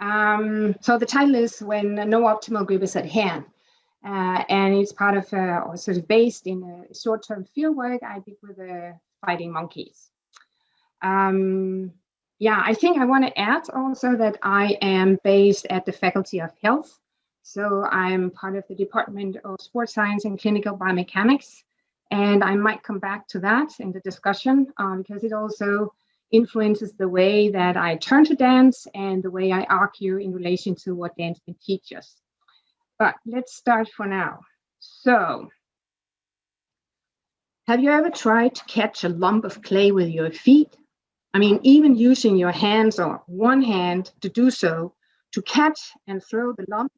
So the title is When No Optimal Grip is at Hand. And it's part of, or sort of based in a short-term field work I did with fighting monkeys. Yeah, I think I want to add also that I am based at the Faculty of Health. So I'm part of the Department of Sports Science and Clinical Biomechanics. And I might come back to that in the discussion because it also influences the way that I turn to dance and the way I argue in relation to what dance can teach us. But let's start for now. So, have you ever tried to catch a lump of clay with your feet? I mean, even using your hands or one hand to do so, to catch and throw the lump,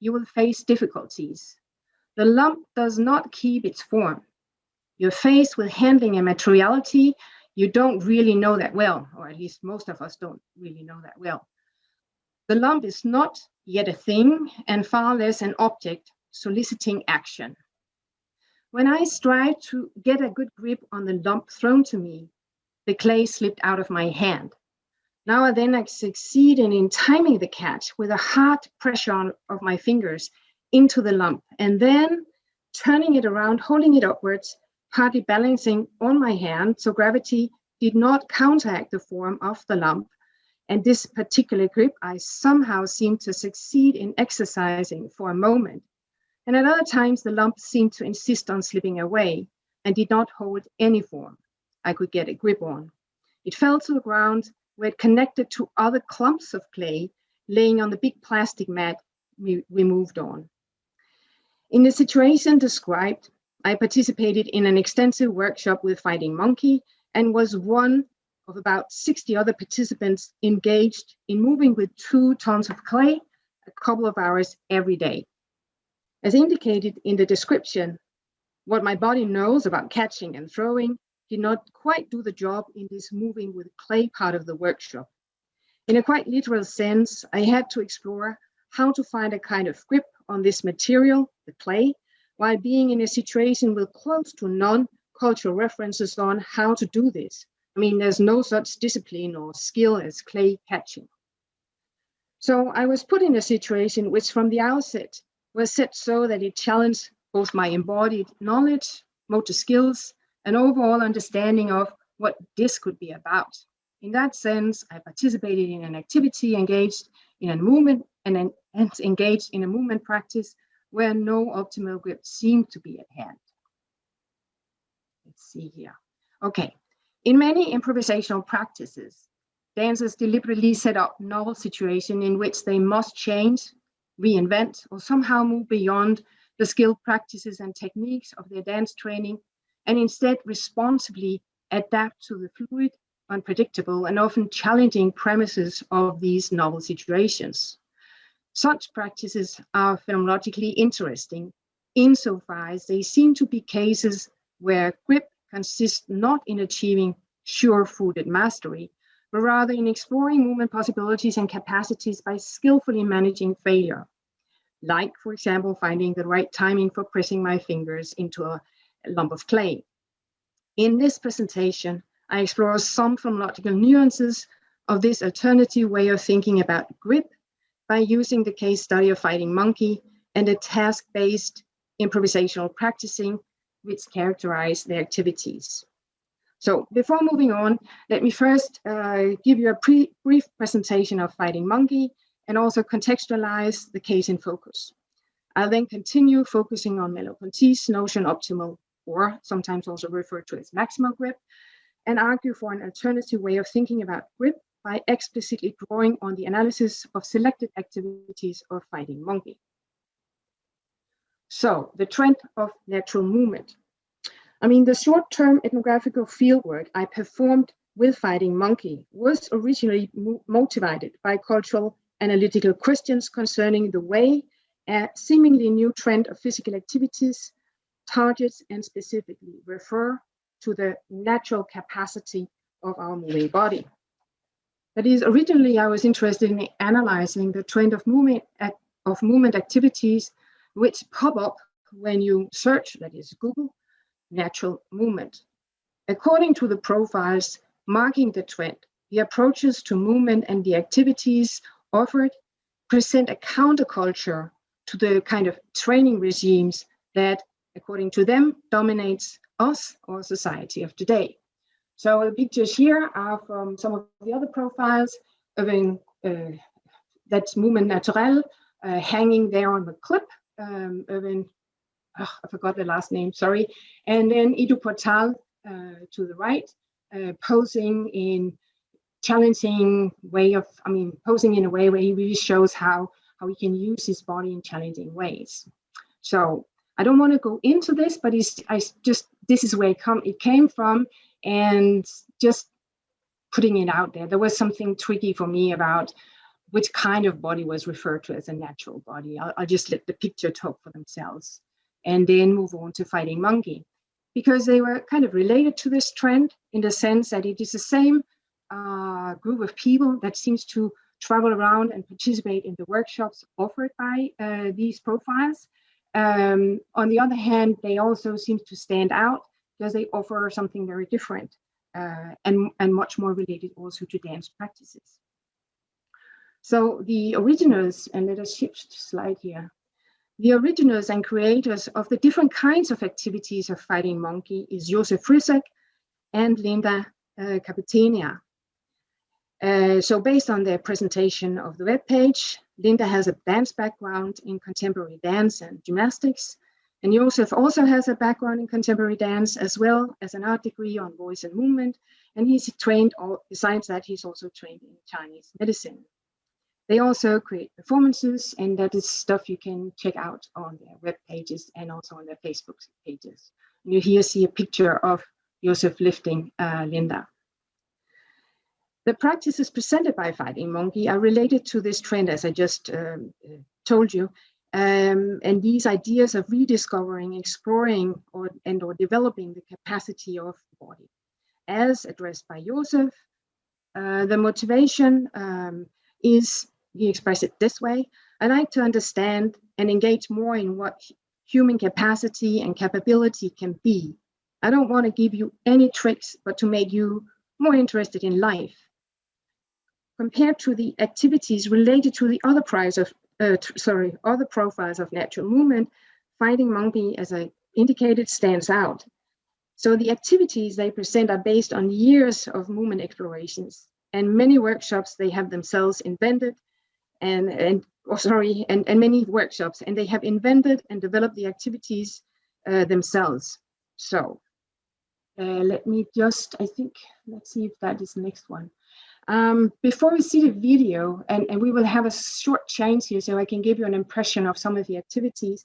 you will face difficulties. The lump does not keep its form. You're faced with handling a materiality you don't really know that well, or at least most of us don't really know that well. The lump is not yet a thing, and far less an object soliciting action. When I strive to get a good grip on the lump thrown to me, the clay slipped out of my hand. Now and then I succeed in timing the catch with a hard pressure of my fingers into the lump, and then turning it around, holding it upwards, partly balancing on my hand so gravity did not counteract the form of the lump. And this particular grip I somehow seemed to succeed in exercising for a moment. And at other times the lump seemed to insist on slipping away and did not hold any form I could get a grip on. It fell to the ground where it connected to other clumps of clay laying on the big plastic mat we moved on. In the situation described, I participated in an extensive workshop with Fighting Monkey and was one of about 60 other participants engaged in moving with 2 tons of clay a couple of hours every day. As indicated in the description, what my body knows about catching and throwing did not quite do the job in this moving with clay part of the workshop. In a quite literal sense, I had to explore how to find a kind of grip on this material, the clay, while being in a situation with close to none cultural references on how to do this. I mean, there's no such discipline or skill as clay catching. So I was put in a situation which from the outset was set so that it challenged both my embodied knowledge, motor skills, and overall understanding of what this could be about. In that sense, I participated in an activity engaged in a movement and engaged in a movement practice where no optimal grip seemed to be at hand. Let's see here. Okay, in many improvisational practices, dancers deliberately set up novel situations in which they must change, reinvent, or somehow move beyond the skilled practices and techniques of their dance training, and instead responsibly adapt to the fluid, unpredictable, and often challenging premises of these novel situations. Such practices are phenomenologically interesting insofar as they seem to be cases where grip consists not in achieving sure-footed mastery, but rather in exploring movement possibilities and capacities by skillfully managing failure. Like, for example, finding the right timing for pressing my fingers into a lump of clay. In this presentation, I explore some phenomenological nuances of this alternative way of thinking about grip by using the case study of Fighting Monkey and the task-based improvisational practicing which characterize their activities. So before moving on, let me first give you a brief presentation of Fighting Monkey and also contextualize the case in focus. I'll then continue focusing on Merleau-Ponty's notion optimal, or sometimes also referred to as maximal grip, and argue for an alternative way of thinking about grip by explicitly drawing on the analysis of selected activities of Fighting Monkey. So, the trend of natural movement. I mean, the short-term ethnographical fieldwork I performed with Fighting Monkey was originally motivated by cultural analytical questions concerning the way a seemingly new trend of physical activities targets and specifically refer to the natural capacity of our moving body. That is, originally I was interested in analyzing the trend of movement activities which pop up when you search, that is Google, natural movement. According to the profiles marking the trend, the approaches to movement and the activities offered present a counterculture to the kind of training regimes that, according to them, dominates us or society of today. So the pictures here are from some of the other profiles of that's Movement Naturel, hanging there on the clip, I forgot the last name, sorry. And then Ido Portal to the right, posing in challenging way of, posing in a way where he really shows how he can use his body in challenging ways. So I don't want to go into this, but this is where it came from, and just putting it out there. There was something tricky for me about which kind of body was referred to as a natural body. I'll just let the picture talk for themselves, and then move on to Fighting Monkey, because they were kind of related to this trend in the sense that it is the same group of people that seems to travel around and participate in the workshops offered by these profiles. On the other hand, they also seem to stand out because they offer something very different and much more related also to dance practices. So the originals, and let us shift slide here. The originals and creators of the different kinds of activities of Fighting Monkey is Josef Frisak and Linda Capitania. So based on their presentation of the webpage, Linda has a dance background in contemporary dance and gymnastics, and Josef also has a background in contemporary dance as well as an art degree on voice and movement, and he's trained, besides that, he's also trained in Chinese medicine. They also create performances, and that is stuff you can check out on their web pages and also on their Facebook pages. You here see a picture of Josef lifting Linda. The practices presented by Fighting Monkey are related to this trend, as I just told you, and these ideas of rediscovering, exploring, or developing the capacity of the body. As addressed by Josef, the motivation is, he expressed it this way: I like to understand and engage more in what human capacity and capability can be. I don't want to give you any tricks, but to make you more interested in life. Compared to the activities related to the other other profiles of natural movement, Fighting Monkey, as I indicated, stands out. So the activities they present are based on years of movement explorations and many workshops they have themselves invented, and many workshops, and they have invented and developed the activities themselves. So let me just, let's see if that is the next one. Before we see the video, and we will have a short change here so I can give you an impression of some of the activities,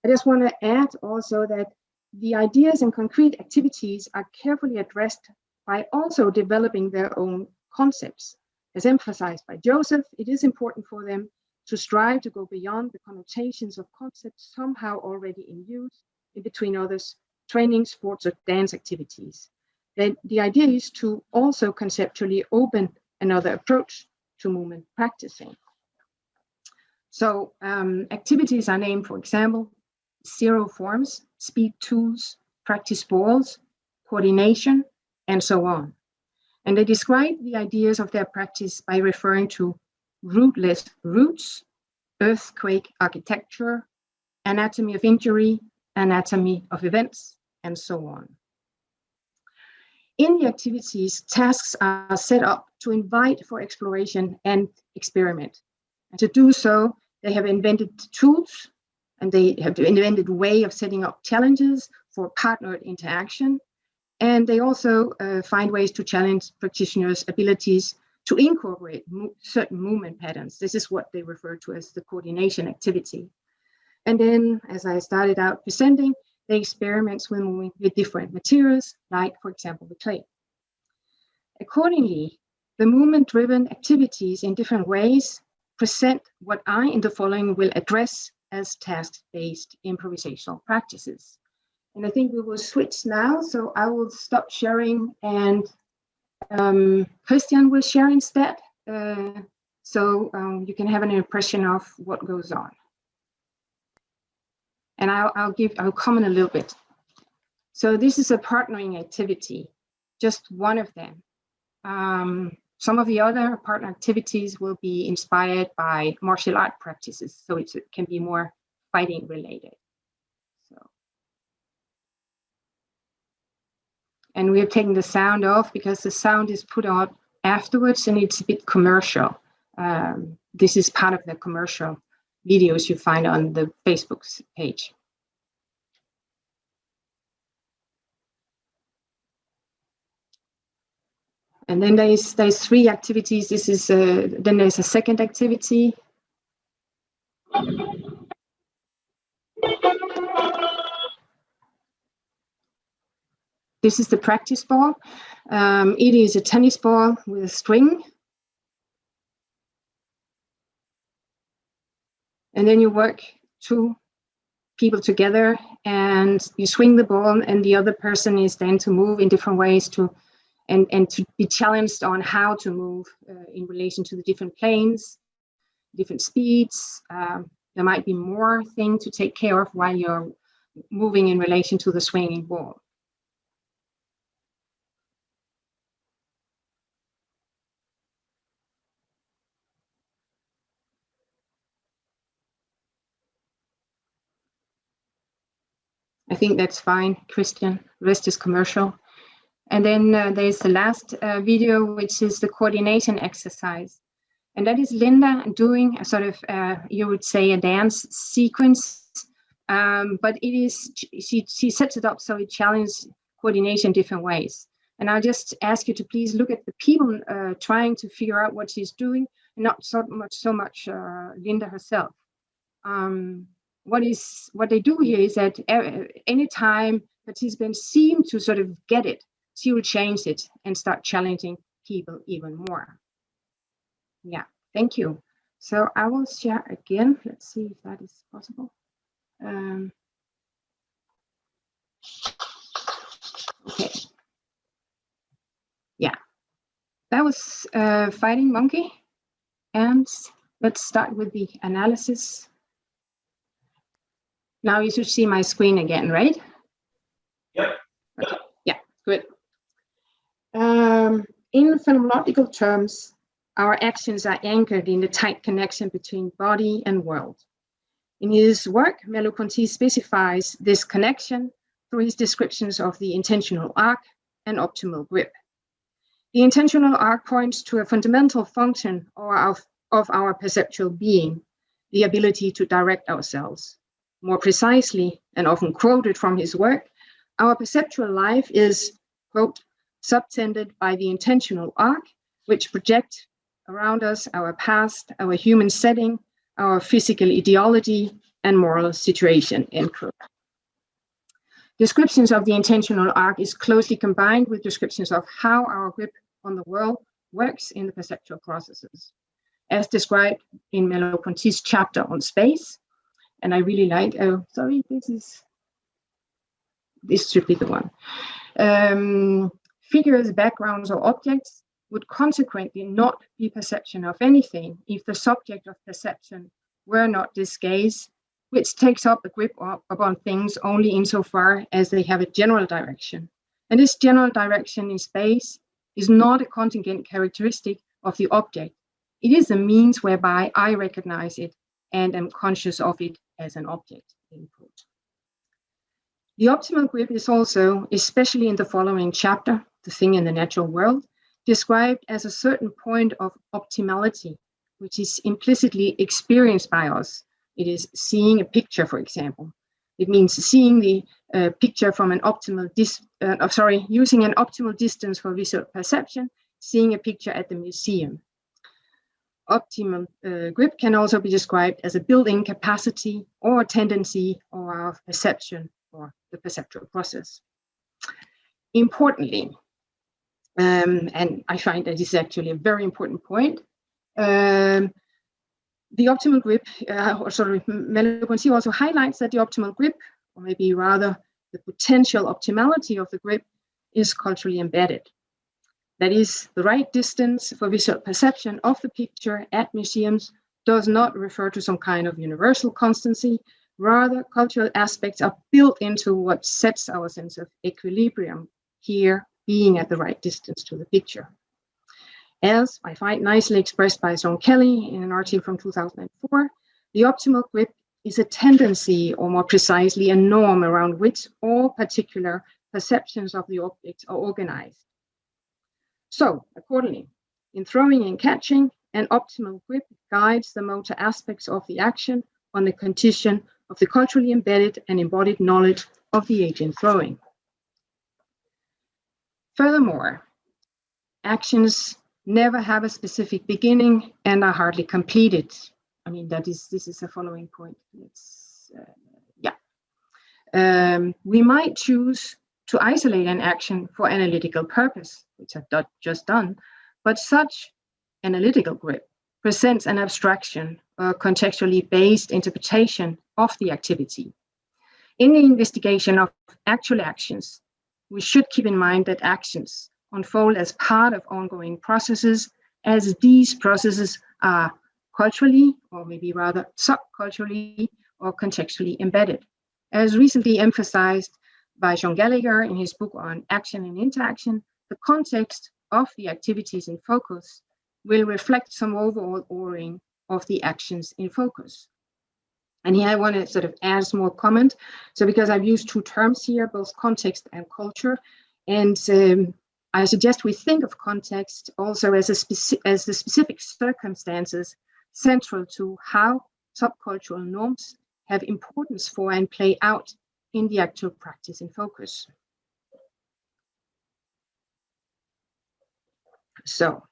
I just want to add also that the ideas and concrete activities are carefully addressed by also developing their own concepts. As emphasized by Josef, it is important for them to strive to go beyond the connotations of concepts somehow already in use, in between others, training, sports, or dance activities. The idea is to also conceptually open another approach to movement practicing. So activities are named, for example, zero forms, speed tools, practice balls, coordination, and so on. And they describe the ideas of their practice by referring to rootless roots, earthquake architecture, anatomy of injury, anatomy of events, and so on. In the activities, tasks are set up to invite for exploration and experiment. And to do so, they have invented tools, and they have invented a way of setting up challenges for partnered interaction. And they also find ways to challenge practitioners' abilities to incorporate certain movement patterns. This is what they refer to as the coordination activity. And then, as I started out presenting, they experiment with moving with different materials, like, for example, the clay. Accordingly, the movement-driven activities in different ways present what I, in the following, will address as task-based improvisational practices. And I think we will switch now, so I will stop sharing, and Christian will share instead, so you can have an impression of what goes on. And I'll comment a little bit. So this is a partnering activity, just one of them. Some of the other partner activities will be inspired by martial art practices, so it can be more fighting related. So, and we're taking the sound off because the sound is put out afterwards and it's a bit commercial. This is part of the commercial videos you find on the Facebook page. And then there's 3 activities. This is then there's a second activity. This is the practice ball. It is a tennis ball with a string. And then you work 2 people together and you swing the ball, and the other person is then to move in different ways and to be challenged on how to move in relation to the different planes, different speeds. There might be more thing to take care of while you're moving in relation to the swinging ball. I think that's fine, Christian. The rest is commercial. And then there's the last video, which is the coordination exercise. And that is Linda doing a sort of, you would say, a dance sequence. But it is, she sets it up so it challenges coordination different ways. And I'll just ask you to please look at the people trying to figure out what she's doing, and not so much Linda herself. What they do here is that anytime participants seem to sort of get it, she will change it and start challenging people even more. Yeah, thank you. So I will share again. Let's see if that is possible. Okay. Yeah, that was Fighting Monkey. And let's start with the analysis. Now you should see my screen again, right? Yep. Okay. Yeah, good. In phenomenological terms, our actions are anchored in the tight connection between body and world. In his work, Merleau-Ponty specifies this connection through his descriptions of the intentional arc and optimal grip. The intentional arc points to a fundamental function of our perceptual being, the ability to direct ourselves. More precisely, and often quoted from his work, our perceptual life is, quote, subtended by the intentional arc, which project around us our past, our human setting, our physical ideology, and moral situation, end quote. Descriptions of the intentional arc is closely combined with descriptions of how our grip on the world works in the perceptual processes, as described in Merleau-Ponty's chapter on space. And I really like, oh, sorry, this should be the one. Figures, backgrounds, or objects would consequently not be perception of anything if the subject of perception were not this gaze, which takes up a grip upon things only insofar as they have a general direction. And this general direction in space is not a contingent characteristic of the object. It is a means whereby I recognize it and am conscious of it as an object. Input. The optimal grip is also, especially in the following chapter, The Thing in the Natural World, described as a certain point of optimality, which is implicitly experienced by us. It is seeing a picture, for example. It means seeing the picture from an optimal using an optimal distance for visual perception, seeing a picture at the museum. Optimal grip can also be described as a built-in capacity or tendency of perception or the perceptual process. Importantly, and I find that this is actually a very important point, the optimal grip, Merleau-Ponty also highlights that the optimal grip, or maybe rather the potential optimality of the grip, is culturally embedded. That is, the right distance for visual perception of the picture at museums does not refer to some kind of universal constancy. Rather, cultural aspects are built into what sets our sense of equilibrium, here being at the right distance to the picture. As I find nicely expressed by Sean Kelly in an article from 2004, the optimal grip is a tendency, or more precisely, a norm around which all particular perceptions of the object are organized. So, accordingly, in throwing and catching, an optimal grip guides the motor aspects of the action on the condition of the culturally embedded and embodied knowledge of the agent throwing. Furthermore, actions never have a specific beginning and are hardly completed. I mean, this is a following point. We might choose to isolate an action for analytical purpose, which I've just done, but such analytical grip presents an abstraction or contextually based interpretation of the activity. In the investigation of actual actions, we should keep in mind that actions unfold as part of ongoing processes, as these processes are culturally, or maybe rather subculturally, or contextually embedded. As recently emphasized by John Gallagher in his book on action and interaction, the context of the activities in focus will reflect some overall ordering of the actions in focus. And here I want to sort of add a small comment. So because I've used two terms here, both context and culture, and I suggest we think of context also as the specific circumstances central to how subcultural norms have importance for and play out in the actual practice in focus. So,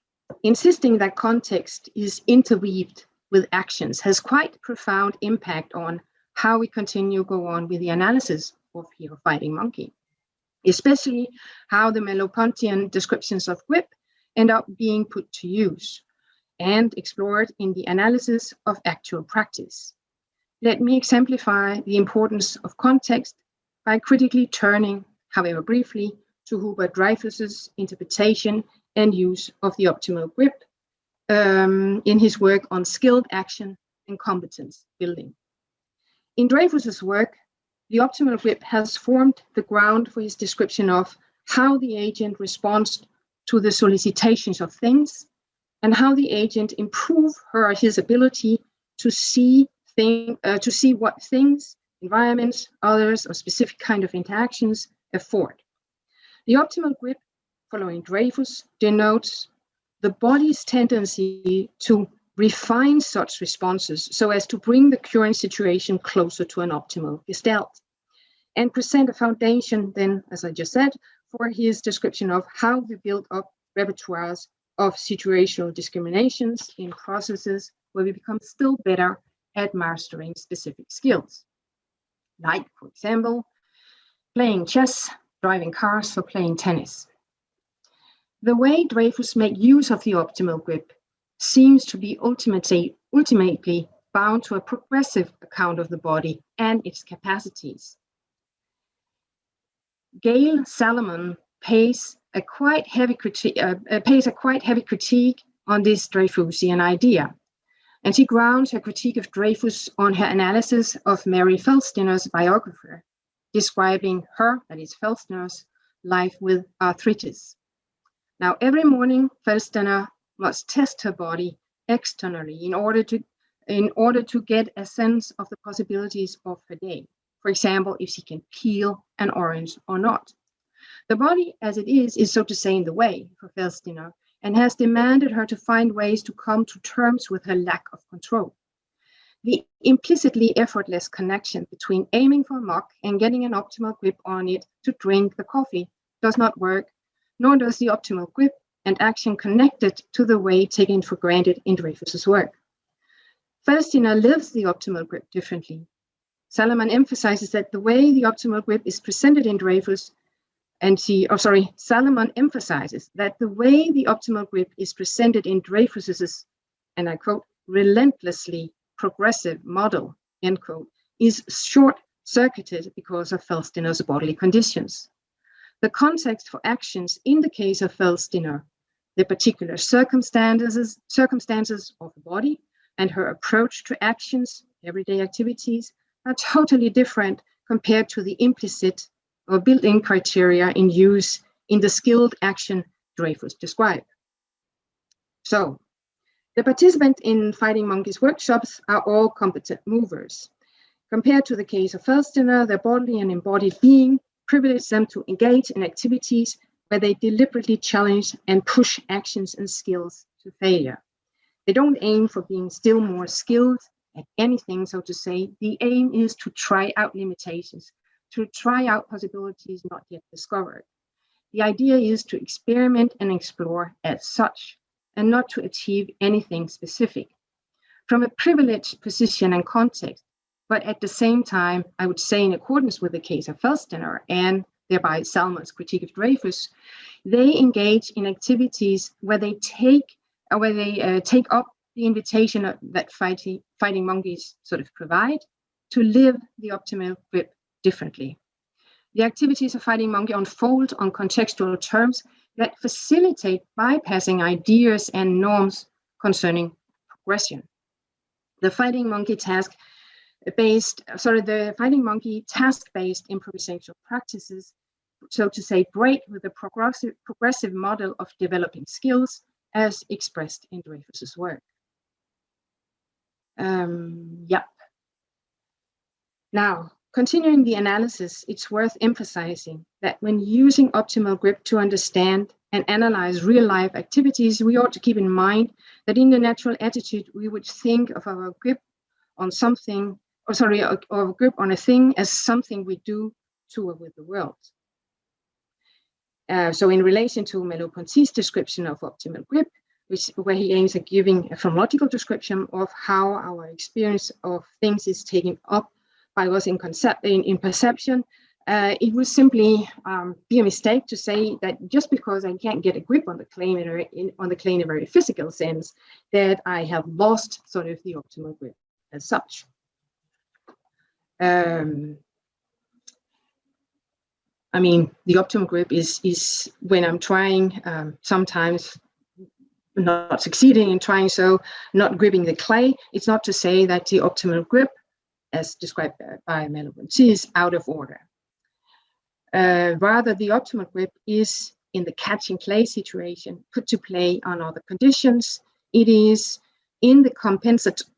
insisting that context is interweaved with actions has quite profound impact on how we go on with the analysis of Hero Fighting Monkey, especially how the Merleau-Pontian descriptions of grip end up being put to use and explored in the analysis of actual practice. Let me exemplify the importance of context by critically turning, however briefly, to Hubert Dreyfus's interpretation and use of the optimal grip in his work on skilled action and competence building. In Dreyfus's work, the optimal grip has formed the ground for his description of how the agent responds to the solicitations of things and how the agent improves her or his ability to see what things, environments, others, or specific kind of interactions afford. The optimal grip, following Dreyfus, denotes the body's tendency to refine such responses so as to bring the current situation closer to an optimal gestalt, and present a foundation then, as I just said, for his description of how we build up repertoires of situational discriminations in processes where we become still better at mastering specific skills, like, for example, playing chess, driving cars, or playing tennis. The way Dreyfus makes use of the optimal grip seems to be ultimately bound to a progressive account of the body and its capacities. Gail Salomon pays a quite heavy critique on this Dreyfusian idea, and she grounds her critique of Dreyfus on her analysis of Mary Felstiner's biographer, describing her, that is Felstiner's, life with arthritis. Now, every morning, Felstiner must test her body externally in order to get a sense of the possibilities of her day. For example, if she can peel an orange or not. The body, as it is so to say, in the way for Felstiner, and has demanded her to find ways to come to terms with her lack of control. The implicitly effortless connection between aiming for a mug and getting an optimal grip on it to drink the coffee does not work, nor does the optimal grip and action connected to the way taken for granted in Dreyfus's work. Felstiner lives the optimal grip differently. Salomon emphasizes that the way the optimal grip is presented in Dreyfus, Salomon emphasizes that the way the optimal grip is presented in Dreyfus's, and I quote, relentlessly progressive model, end quote, is short-circuited because of Felstiner's bodily conditions. The context for actions in the case of Felstiner, the particular circumstances of the body, and her approach to actions, everyday activities, are totally different compared to the implicit or built-in criteria in use in the skilled action Dreyfus described. So the participants in Fighting Monkeys workshops are all competent movers. Compared to the case of Felsteiner, their bodily and embodied being privileges them to engage in activities where they deliberately challenge and push actions and skills to failure. They don't aim for being still more skilled at anything, so to say. The aim is to try out limitations, to try out possibilities not yet discovered. The idea is to experiment and explore as such, and not to achieve anything specific. From a privileged position and context, but at the same time, I would say in accordance with the case of Felsteiner and thereby Salmon's critique of Dreyfus, they engage in activities where they take up the invitation that fighting monkeys sort of provide to live the optimal grip differently. The activities of Fighting Monkey unfold on contextual terms that facilitate bypassing ideas and norms concerning progression. The Fighting Monkey task-based improvisational practices, so to say, break with the progressive model of developing skills as expressed in Dreyfus's work. Now, continuing the analysis, it's worth emphasizing that when using optimal grip to understand and analyze real-life activities, we ought to keep in mind that in the natural attitude, we would think of our grip on something, or grip on a thing as something we do to or with the world. So in relation to Merleau-Ponty's description of optimal grip, where he aims at giving a phonological description of how our experience of things is taken up by us in perception, it would simply be a mistake to say that just because I can't get a grip on the claim in a very physical sense, that I have lost sort of the optimal grip as such. I mean, the optimal grip is when I'm trying, sometimes not succeeding in trying so, not gripping the clay. It's not to say that the optimal grip, as described by Merleau-Ponty, is out of order. Rather, the optimal grip is in the catching clay situation, put to play on other conditions. It is in the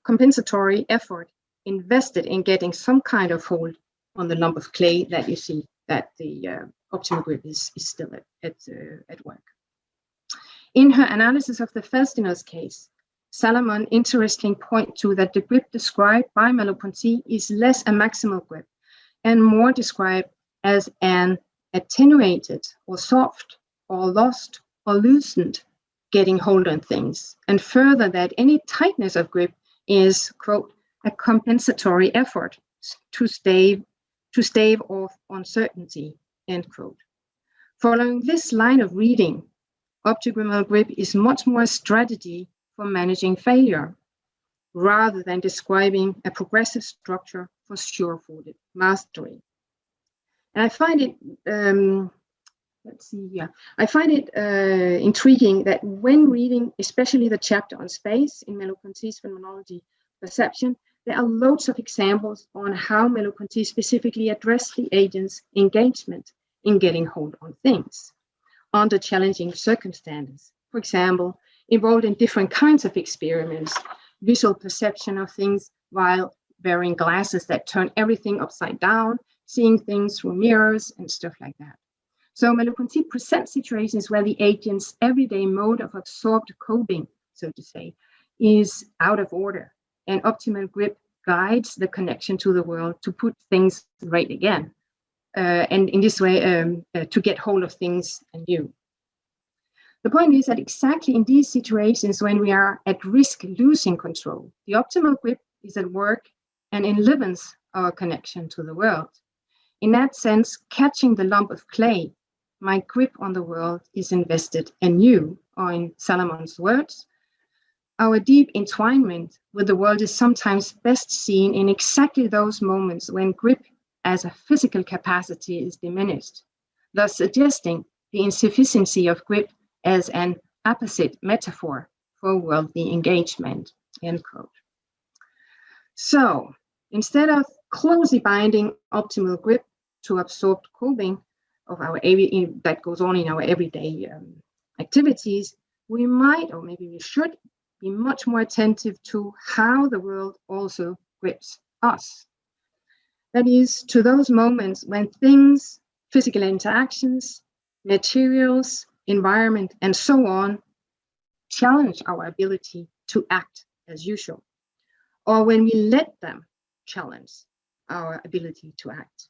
compensatory effort invested in getting some kind of hold on the lump of clay that you see that the optimal grip is still at work. In her analysis of the Felsteiner's case, Salomon interestingly points to that the grip described by Merleau-Ponty is less a maximal grip and more described as an attenuated or soft or lost or loosened getting hold on things. And further, that any tightness of grip is, quote, a compensatory effort to stave off uncertainty, end quote. Following this line of reading, optimal grip is much more a strategy for managing failure, rather than describing a progressive structure for sure-footed mastery. And I find it, intriguing that when reading, especially the chapter on space in Merleau-Ponty's Phenomenology Perception, there are loads of examples on how Merleau-Ponty specifically addressed the agent's engagement in getting hold on things under challenging circumstances. For example, involved in different kinds of experiments, visual perception of things while wearing glasses that turn everything upside down, seeing things through mirrors and stuff like that. So Merleau-Ponty presents situations where the agent's everyday mode of absorbed coping, so to say, is out of order, and optimal grip guides the connection to the world to put things right again, and in this way to get hold of things anew. The point is that exactly in these situations when we are at risk losing control, the optimal grip is at work and enlivens our connection to the world. In that sense, catching the lump of clay, my grip on the world is invested anew, or in Salomon's words, our deep entwinement with the world is sometimes best seen in exactly those moments when grip as a physical capacity is diminished, thus suggesting the insufficiency of grip as an apposite metaphor for worldly engagement, end quote. So instead of closely binding optimal grip to absorbed coping of that goes on in our everyday activities, we might, or maybe we should, be much more attentive to how the world also grips us. That is, to those moments when things, physical interactions, materials, environment, and so on, challenge our ability to act as usual, or when we let them challenge our ability to act.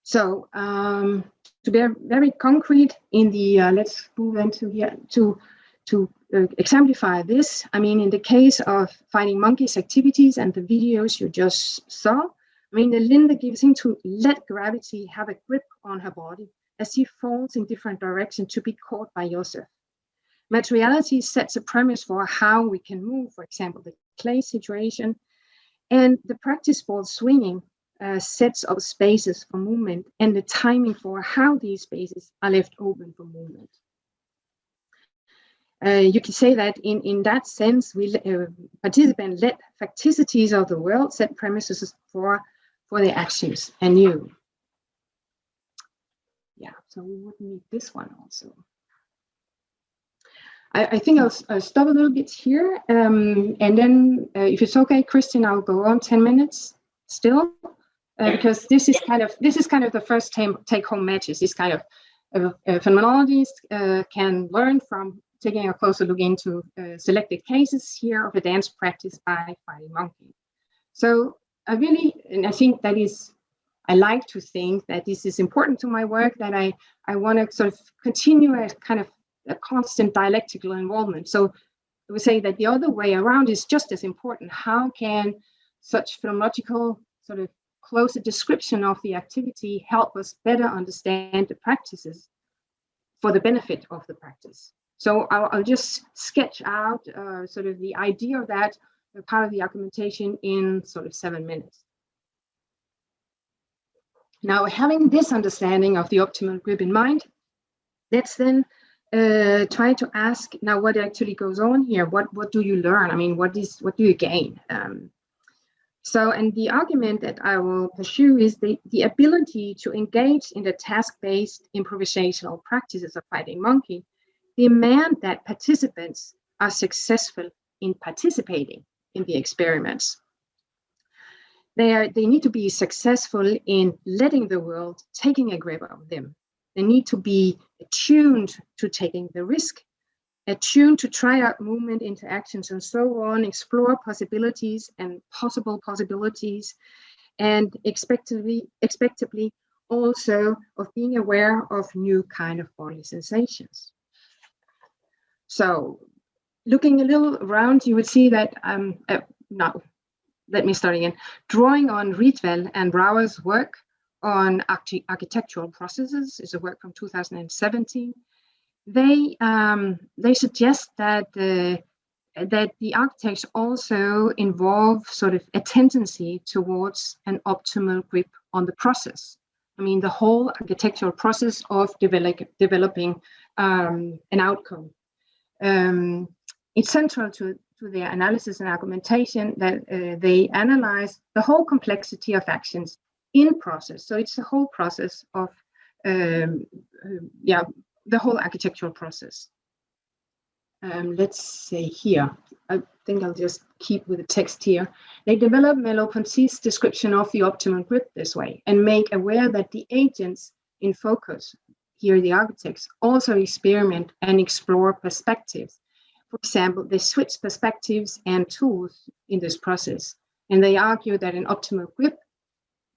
So to be very concrete in the, let's move into here to exemplify this. I mean, in the case of Fighting Monkeys activities and the videos you just saw, I mean, Linda gives in to let gravity have a grip on her body as she falls in different directions to be caught by Joseph. Materiality sets a premise for how we can move, for example, the clay situation, and the practice ball swinging sets up spaces for movement and the timing for how these spaces are left open for movement. You can say that in that sense, we participants let facticities of the world set premises for their actions anew. Yeah, so we would need this one also. I think I'll stop a little bit here, and then if it's okay, Christian, I'll go on 10 minutes still, because this is kind of the first take-home message. This kind of phenomenologists can learn from taking a closer look into selected cases here of a dance practice by Fighting Monkey. So I think that is, I like to think that this is important to my work, that I want to sort of continue a kind of a constant dialectical involvement. So I would say that the other way around is just as important. How can such phenomenological sort of closer description of the activity help us better understand the practices for the benefit of the practice? So I'll just sketch out sort of the idea of that part of the argumentation in sort of 7 minutes. Now, having this understanding of the optimal grip in mind, let's then try to ask now what actually goes on here. What do you learn? I mean, what do you gain? And the argument that I will pursue is the ability to engage in the task-based improvisational practices of Fighting Monkey demand that participants are successful in participating in the experiments. They need to be successful in letting the world taking a grip of them. They need to be attuned to taking the risk, attuned to try out movement interactions and so on, explore possibilities and possible possibilities, and expectably also of being aware of new kind of bodily sensations. So looking a little around, you would see that, let me start again. Drawing on Ravn and Brouwer's work on architectural processes is a work from 2017. They suggest that the architects also involve sort of a tendency towards an optimal grip on the process. I mean, the whole architectural process of developing an outcome. It's central to their analysis and argumentation that they analyze the whole complexity of actions in process. So it's the whole process of, the whole architectural process. Let's say here, I think I'll just keep with the text here. They develop Merleau-Ponty's description of the optimal grip this way and make aware that the agents in focus, here the architects, also experiment and explore perspectives. For example, they switch perspectives and tools in this process. And they argue that an optimal grip,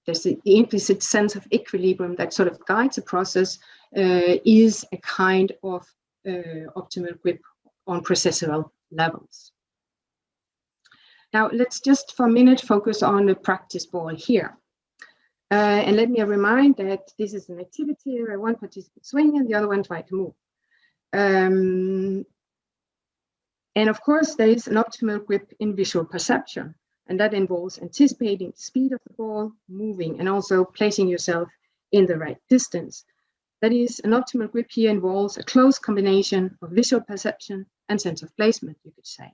there's the implicit sense of equilibrium that sort of guides the process, is a kind of optimal grip on processual levels. Now, let's just for a minute focus on the practice ball here. And let me remind that this is an activity where one participant swing and the other one try to move. And of course, there is an optimal grip in visual perception, and that involves anticipating the speed of the ball, moving, and also placing yourself in the right distance. That is, an optimal grip here involves a close combination of visual perception and sense of placement, you could say.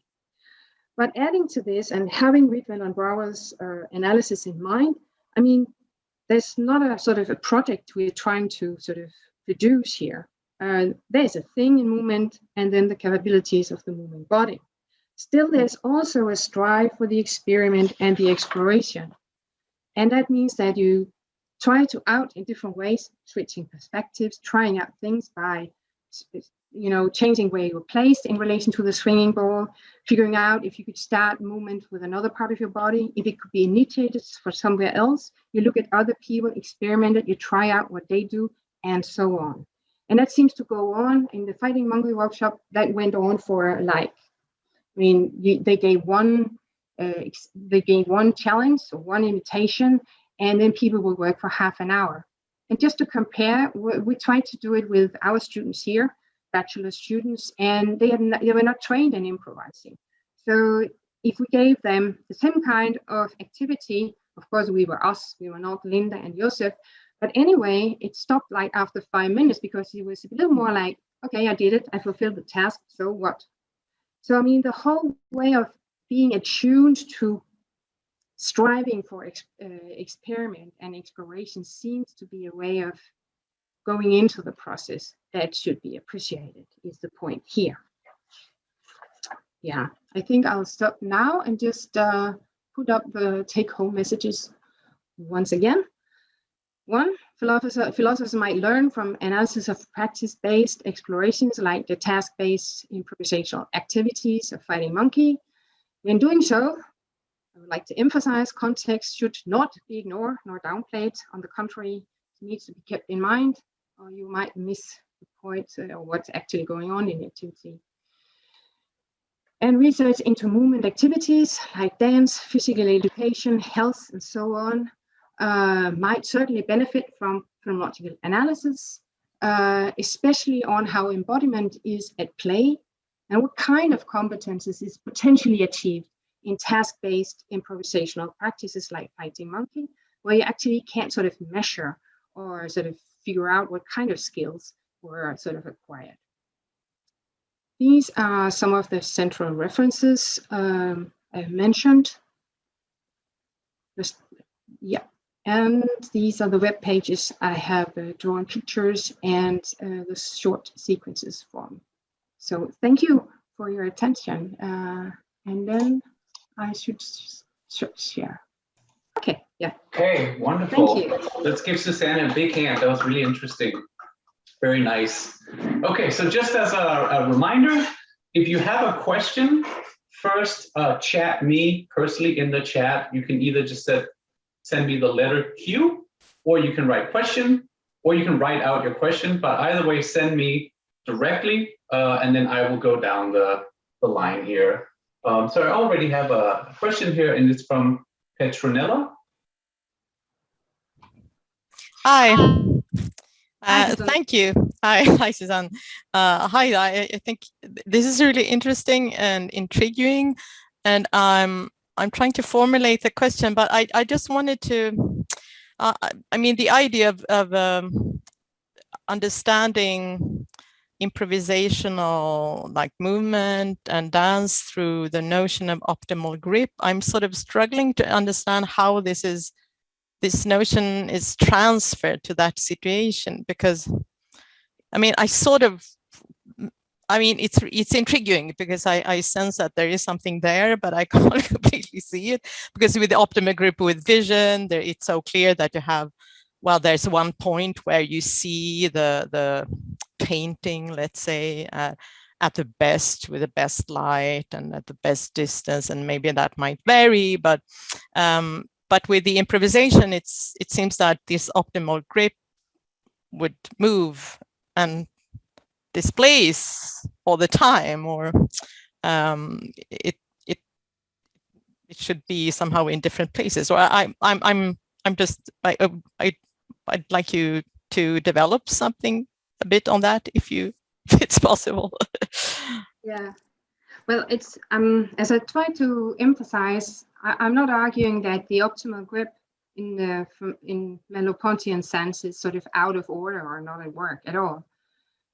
But adding to this and having Ravn and Brouwer's analysis in mind, I mean, there's not a sort of a project we're trying to sort of produce here. there's a thing in movement, and then the capabilities of the moving body. Still, there's also a strive for the experiment and the exploration. And that means that you try to out in different ways, switching perspectives, trying out things by, changing where you're placed in relation to the swinging ball, figuring out if you could start movement with another part of your body, if it could be initiated for somewhere else. You look at other people, experiment it, you try out what they do, and so on. And that seems to go on in the Fighting Monkey workshop. That went on for they gave one challenge or one invitation, and then people will work for half an hour. And just to compare, we tried to do it with our students here, bachelor students, and they were not trained in improvising. So if we gave them the same kind of activity, of course we were not Linda and Josef, but anyway, it stopped like after 5 minutes because it was a little more like, okay, I did it, I fulfilled the task, so what? So, I mean, the whole way of being attuned to striving for experiment and exploration seems to be a way of going into the process that should be appreciated, is the point here. Yeah, I think I'll stop now and just put up the take-home messages once again. One, philosophers might learn from analysis of practice-based explorations like the task-based improvisational activities of Fighting Monkey. In doing so, I would like to emphasize context should not be ignored nor downplayed. On the contrary, it needs to be kept in mind, or you might miss the point or what's actually going on in the activity. And research into movement activities like dance, physical education, health, and so on might certainly benefit from phenomenological analysis, especially on how embodiment is at play and what kind of competences is potentially achieved in task-based improvisational practices like Fighting Monkey, where you actually can't sort of measure or sort of figure out what kind of skills were sort of acquired. These are some of the central references I've mentioned. And these are the web pages I have drawn pictures and the short sequences from. So thank you for your attention. And then I should share. Okay, yeah. Okay, wonderful. Thank you. Let's give Susanne a big hand. That was really interesting. Very nice. Okay, so just as a reminder, if you have a question, first chat me personally in the chat. You can either just send me the letter Q, or you can write question, or you can write out your question, but either way, send me directly, and then I will go down the line here. So I already have a question here, and it's from Petronella. Hi. Thank you. Hi, Susanne. Hi, I think this is really interesting and intriguing, and I'm trying to formulate the question, but I just wanted to, I mean, the idea of understanding improvisational like movement and dance through the notion of optimal grip, I'm sort of struggling to understand how this notion is transferred to that situation, because I mean, it's intriguing because I sense that there is something there, but I can't completely see it, because with the optimal grip with vision, it's so clear that you have, well, there's one point where you see the painting, let's say, at the best, with the best light and at the best distance, and maybe that might vary, but with the improvisation, it seems that this optimal grip would move and displace all the time, or it should be somehow in different places. Or I'd like you to develop something a bit on that, if it's possible. Yeah. Well, it's as I try to emphasize, I'm not arguing that the optimal grip in Merleau-Pontian sense is sort of out of order or not at work at all.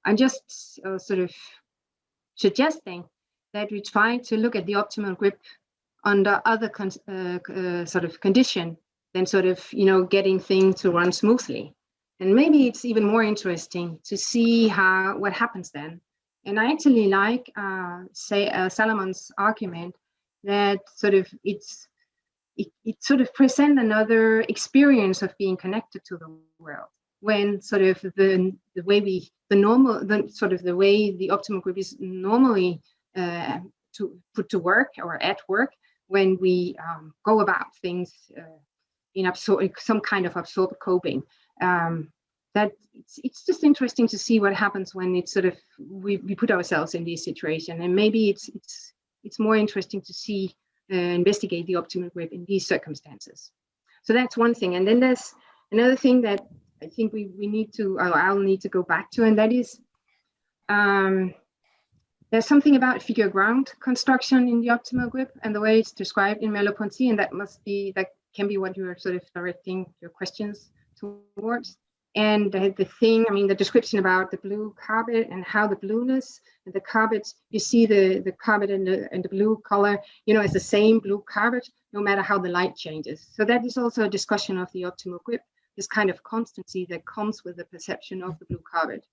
I'm just sort of suggesting that we try to look at the optimal grip under other sort of condition than sort of, getting things to run smoothly. And maybe it's even more interesting to see what happens then. And I actually like Salomon's argument that sort of it sort of present another experience of being connected to the world, when sort of the way the way the optimal group is normally to put to work or at work, when we go about things in some kind of absorbed coping. That it's just interesting to see what happens when it's sort of we put ourselves in this situation, and maybe it's more interesting to see investigate the optimal grip in these circumstances. So that's one thing. And then there's another thing that I think we need to, or I'll need to go back to, and that is there's something about figure ground construction in the optimal grip and the way it's described in Merleau-Ponty, and that can be what you're sort of directing your questions towards. And the description about the blue carpet and how the blueness and the carpet, you see the carpet and the blue color, it's the same blue carpet, no matter how the light changes. So that is also a discussion of the optimal grip, this kind of constancy that comes with the perception of the blue carpet.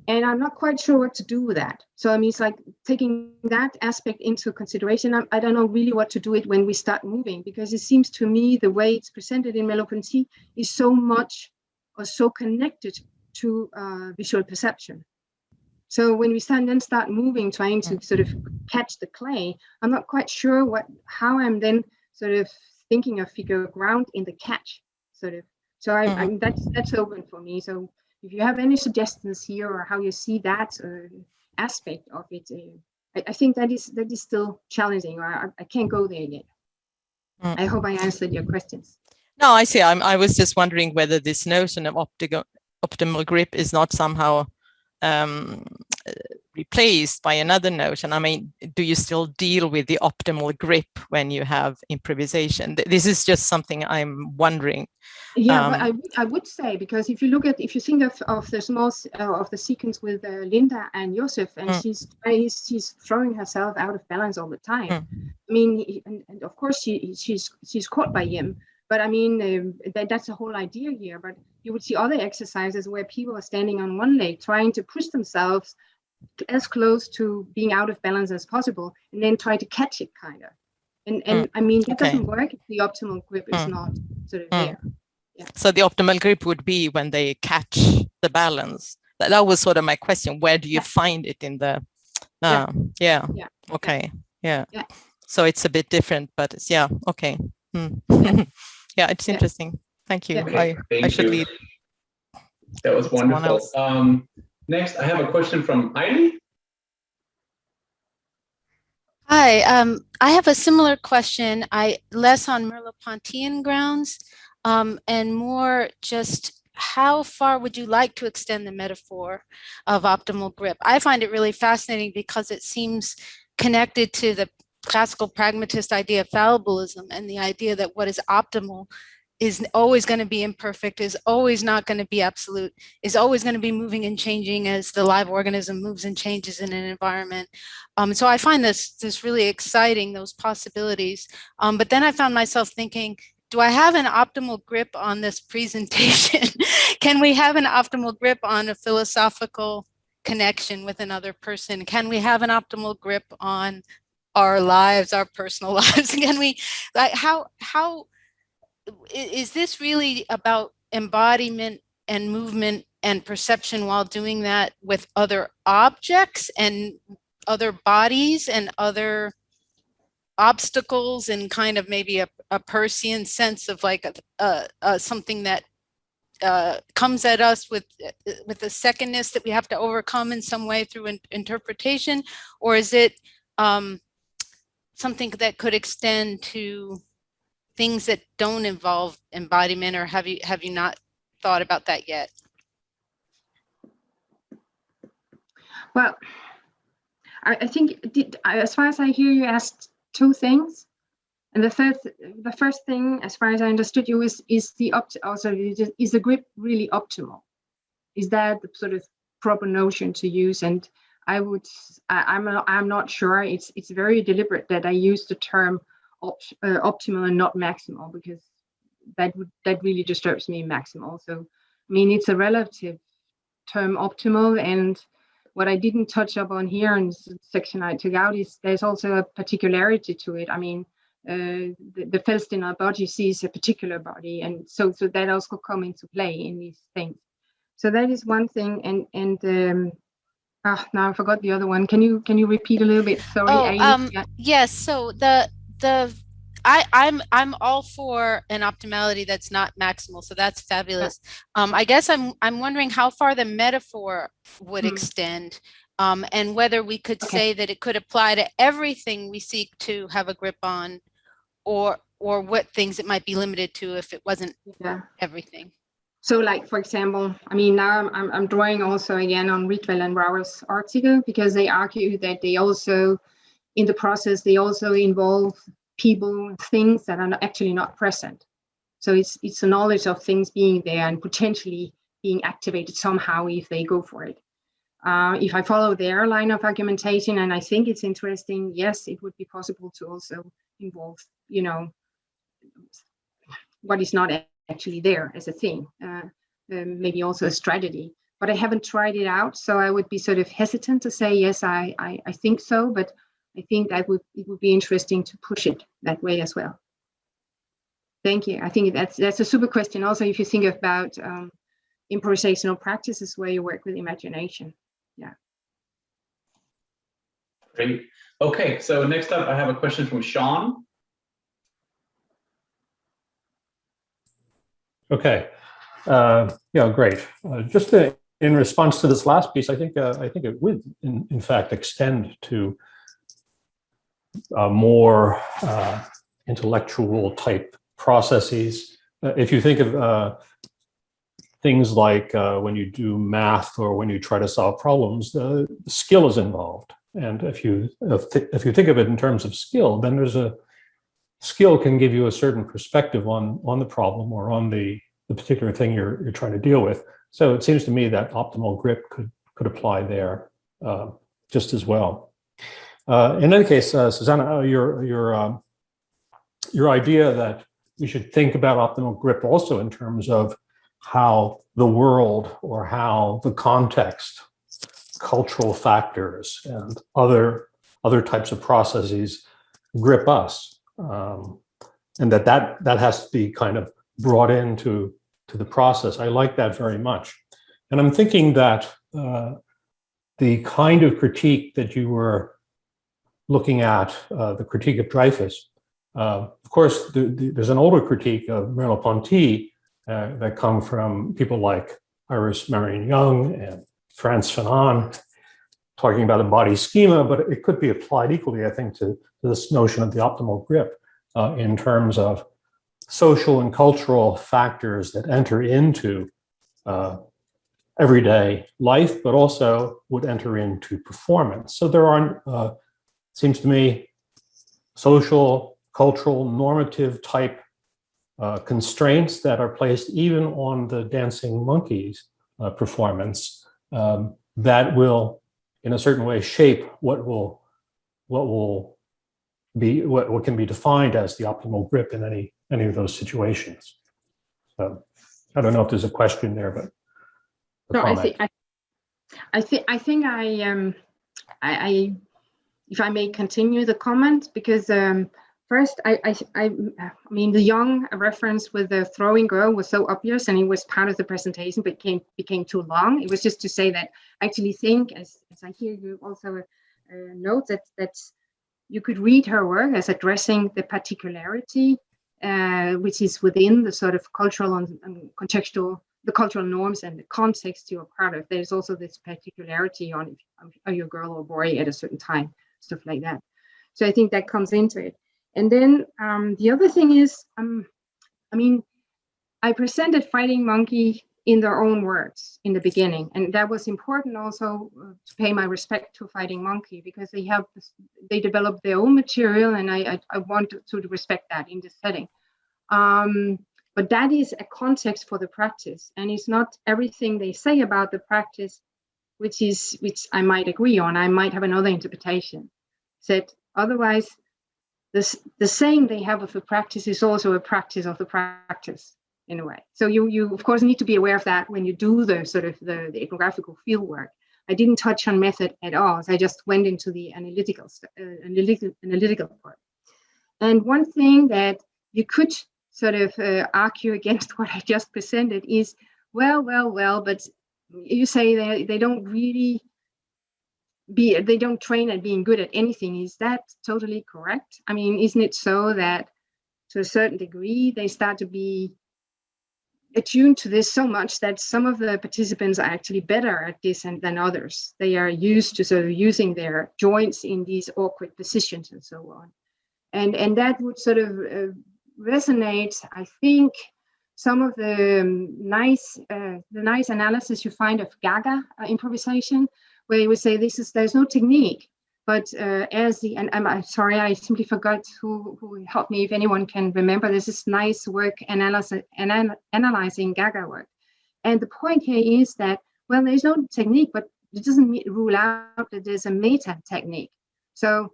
And I'm not quite sure what to do with that. So I mean, it's like taking that aspect into consideration. I don't know really what to do it when we start moving, because it seems to me the way it's presented in Merleau-Ponty is so much or so connected to visual perception. So when we start moving, trying to sort of catch the clay, I'm not quite sure how I'm then sort of thinking of figure ground in the catch, sort of. So that's open for me. So if you have any suggestions here or how you see that aspect of it, I think that is still challenging, or I can't go there yet. I hope I answered your questions. No, I see. I was just wondering whether this notion of optimal grip is not somehow replaced by another notion. I mean, do you still deal with the optimal grip when you have improvisation? This is just something I'm wondering. Yeah, but I would say, because if you think of the small of the sequence with Linda and Joseph, and she's throwing herself out of balance all the time. I mean, and of course she's caught by him. But I mean, that's the whole idea here. But you would see other exercises where people are standing on one leg, trying to push themselves as close to being out of balance as possible, and then try to catch it, kind of. And I mean, that doesn't work if the optimal grip is not sort of there. Yeah. So the optimal grip would be when they catch the balance. That was sort of my question. Where do you find it in the? Okay. Yeah. So it's a bit different, but it's okay. Yeah, it's interesting. Thank you. Okay, I should leave. That was wonderful. Next, I have a question from Heidi. Hi, I have a similar question. Less on Merleau-Pontian grounds, and more just how far would you like to extend the metaphor of optimal grip? I find it really fascinating because it seems connected to the classical pragmatist idea of fallibilism, and the idea that what is optimal is always going to be imperfect, is always not going to be absolute, is always going to be moving and changing as the live organism moves and changes in an environment. So I find this really exciting, those possibilities. But then I found myself thinking, do I have an optimal grip on this presentation? Can we have an optimal grip on a philosophical connection with another person? Can we have an optimal grip on our lives, our personal lives? Can we, how is this really about embodiment and movement and perception while doing that with other objects and other bodies and other obstacles, and kind of maybe a Persian sense of like something that comes at us with a secondness that we have to overcome in some way through interpretation? Or is it something that could extend to things that don't involve embodiment? Or have you not thought about that yet? Well, I think as far as I hear, you asked two things, and the first thing, as far as I understood you, is the grip really optimal? Is that the sort of proper notion to use? And I'm not sure. It's very deliberate that I use the term optimal and not maximal, because that really disturbs me, maximal. So I mean, it's a relative term, optimal, and what I didn't touch upon here in the section I took out is there's also a particularity to it. I mean, the Felsteiner body sees a particular body, and so that also come into play in these things. So that is one thing, and now I forgot the other one. Can you repeat a little bit? Sorry. Oh, yes. So I'm all for an optimality that's not maximal. So that's fabulous. I guess I'm wondering how far the metaphor would extend, and whether we could say that it could apply to everything we seek to have a grip on, or what things it might be limited to if it wasn't everything. So, like, for example, I mean, now I'm drawing also again on Ritwell and Rauer's article, because they argue that they also, in the process, they also involve people, things that are actually not present. So it's a knowledge of things being there and potentially being activated somehow if they go for it. If I follow their line of argumentation, and I think it's interesting, yes, it would be possible to also involve, you know, what is not actually there as a thing, maybe also a strategy. But I haven't tried it out, so I would be sort of hesitant to say yes, I think so, but I think it would be interesting to push it that way as well. Thank you. I think that's a super question. Also, if you think about improvisational practices where you work with imagination. Yeah. Great. Okay, so next up I have a question from Sean. Okay, yeah, great. Just in response to this last piece, I think it would, in fact, extend to more intellectual type processes. If you think of things like when you do math or when you try to solve problems, the skill is involved. And if you think of it in terms of skill, then there's a skill can give you a certain perspective on the problem or on the particular thing you're trying to deal with. So it seems to me that optimal grip could apply there just as well. In any case, Susanne, your idea that we should think about optimal grip also in terms of how the world or how the context, cultural factors, and other types of processes grip us. And that has to be kind of brought into the process. I like that very much. And I'm thinking that the kind of critique that you were looking at, the critique of Dreyfus, of course, there's an older critique of Merleau-Ponty that come from people like Iris Marion-Young and Frantz Fanon, talking about a body schema, but it could be applied equally, I think, to this notion of the optimal grip in terms of social and cultural factors that enter into everyday life, but also would enter into performance. So there are, seems to me, social, cultural, normative type constraints that are placed even on the dancing monkeys performance that will, in a certain way, shape what can be defined as the optimal grip in any of those situations. So I don't know if there's a question there, but no, I think if I may continue the comment, because first I mean, the Young reference with the throwing girl was so obvious, and it was part of the presentation, but became too long. It was just to say that I actually think, as I hear you also note, that you could read her work as addressing the particularity, which is within the sort of cultural and contextual, the cultural norms and the context you're part of. There's also this particularity on are you a girl or boy at a certain time, stuff like that. So I think that comes into it. And then the other thing is, I mean, I presented Fighting Monkey in their own words in the beginning, and that was important also to pay my respect to Fighting Monkey, because they developed their own material, and I want to respect that in this setting. But that is a context for the practice, and it's not everything they say about the practice, which I might agree on. I might have another interpretation. Said otherwise, the saying they have of the practice is also a practice of the practice. in a way. So you of course need to be aware of that when you do the sort of the ethnographical field work. I didn't touch on method at all. So I just went into the analytical part. And one thing that you could sort of argue against what I just presented is, well, but you say they don't really they don't train at being good at anything. Is that totally correct? I mean, isn't it so that to a certain degree, they start to be attuned to this so much that some of the participants are actually better at this than others. They are used to sort of using their joints in these awkward positions and so on. And that would sort of resonate, I think, some of the nice analysis you find of Gaga improvisation, where you would say there's no technique, but and I'm sorry, I simply forgot who helped me. If anyone can remember, there's this nice work analyzing Gaga work. And the point here is that, well, there's no technique, but it doesn't rule out that there's a meta technique. So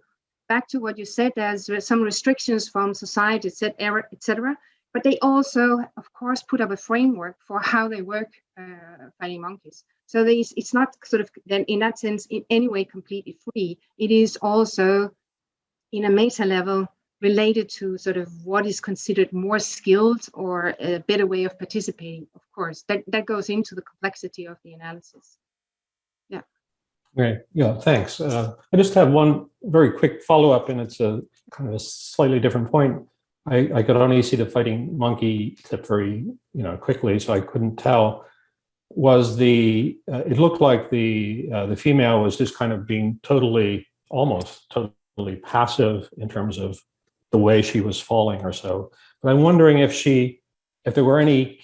back to what you said, there's some restrictions from society, et cetera, but they also, of course, put up a framework for how they work fighting monkeys. So it's not sort of then in that sense in any way completely free. It is also in a meta level related to sort of what is considered more skilled or a better way of participating. Of course, that goes into the complexity of the analysis. Yeah. Great. Yeah, thanks. I just have one very quick follow-up, and it's a kind of a slightly different point. I could only see the fighting monkey clip very quickly, so I couldn't tell. Was it looked like the female was just kind of being almost totally passive in terms of the way she was falling or so. But I'm wondering if there were any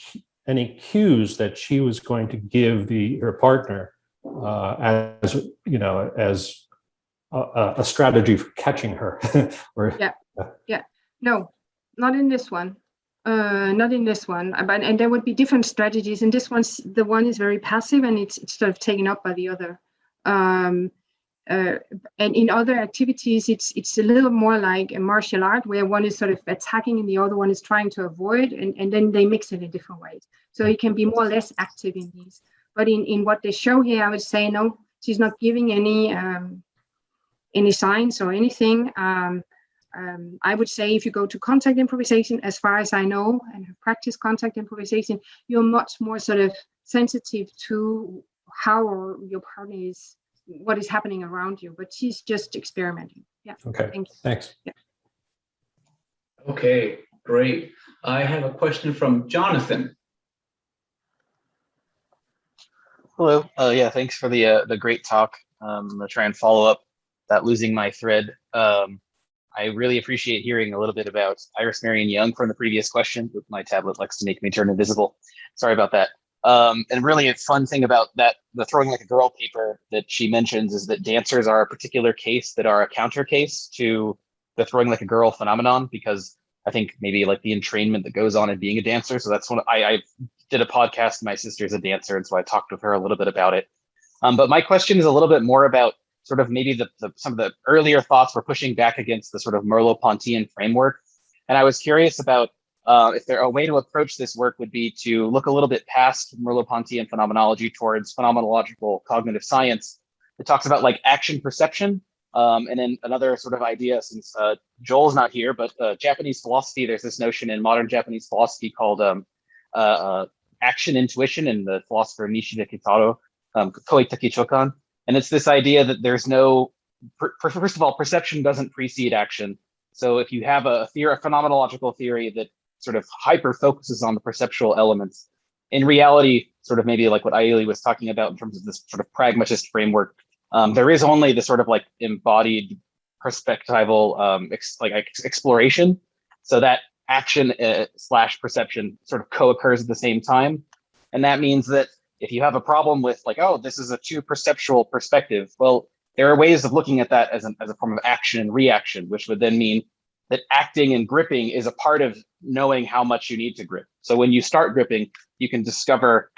cues that she was going to give her partner as a strategy for catching her. No, not in this one. Not in this one, and there would be different strategies. In this one, the one is very passive, and it's sort of taken up by the other. And in other activities, it's a little more like a martial art, where one is sort of attacking and the other one is trying to avoid, and then they mix it in different ways. So it can be more or less active in these. But in what they show here, I would say no, she's not giving any signs or anything. I would say if you go to contact improvisation, as far as I know, and have practiced contact improvisation, you're much more sort of sensitive to how your partner is, what is happening around you, but she's just experimenting. Yeah. Okay. Thanks. Yeah. Okay, great. I have a question from Jonathan. Hello. Yeah, thanks for the great talk. I'm gonna try and follow up that losing my thread. I really appreciate hearing a little bit about Iris Marion Young from the previous question. My tablet likes to make me turn invisible. Sorry about that. And really a fun thing about that, the Throwing Like a Girl paper that she mentions is that dancers are a particular case that are a counter case to the Throwing Like a Girl phenomenon, because I think maybe like the entrainment that goes on in being a dancer. So that's when I did a podcast. My sister's a dancer, and so I talked with her a little bit about it. But my question is a little bit more about sort of maybe some of the earlier thoughts were pushing back against the sort of Merleau-Pontian framework. And I was curious about if a way to approach this work would be to look a little bit past Merleau-Pontian phenomenology towards phenomenological cognitive science. It talks about like action perception. And then another sort of idea, since Joel's not here, but Japanese philosophy, there's this notion in modern Japanese philosophy called action intuition, and the philosopher Nishida Kitaro, Koitaki Chokan. And it's this idea that there's first of all, perception doesn't precede action. So if you have a phenomenological theory that sort of hyper focuses on the perceptual elements, in reality, sort of maybe like what Aili was talking about in terms of this sort of pragmatist framework, there is only the sort of like embodied perspectival exploration. So that action / perception sort of co-occurs at the same time. And that means that if you have a problem with like, oh, this is a too perceptual perspective, well, there are ways of looking at that as a form of action and reaction, which would then mean that acting and gripping is a part of knowing how much you need to grip. So when you start gripping, you can discover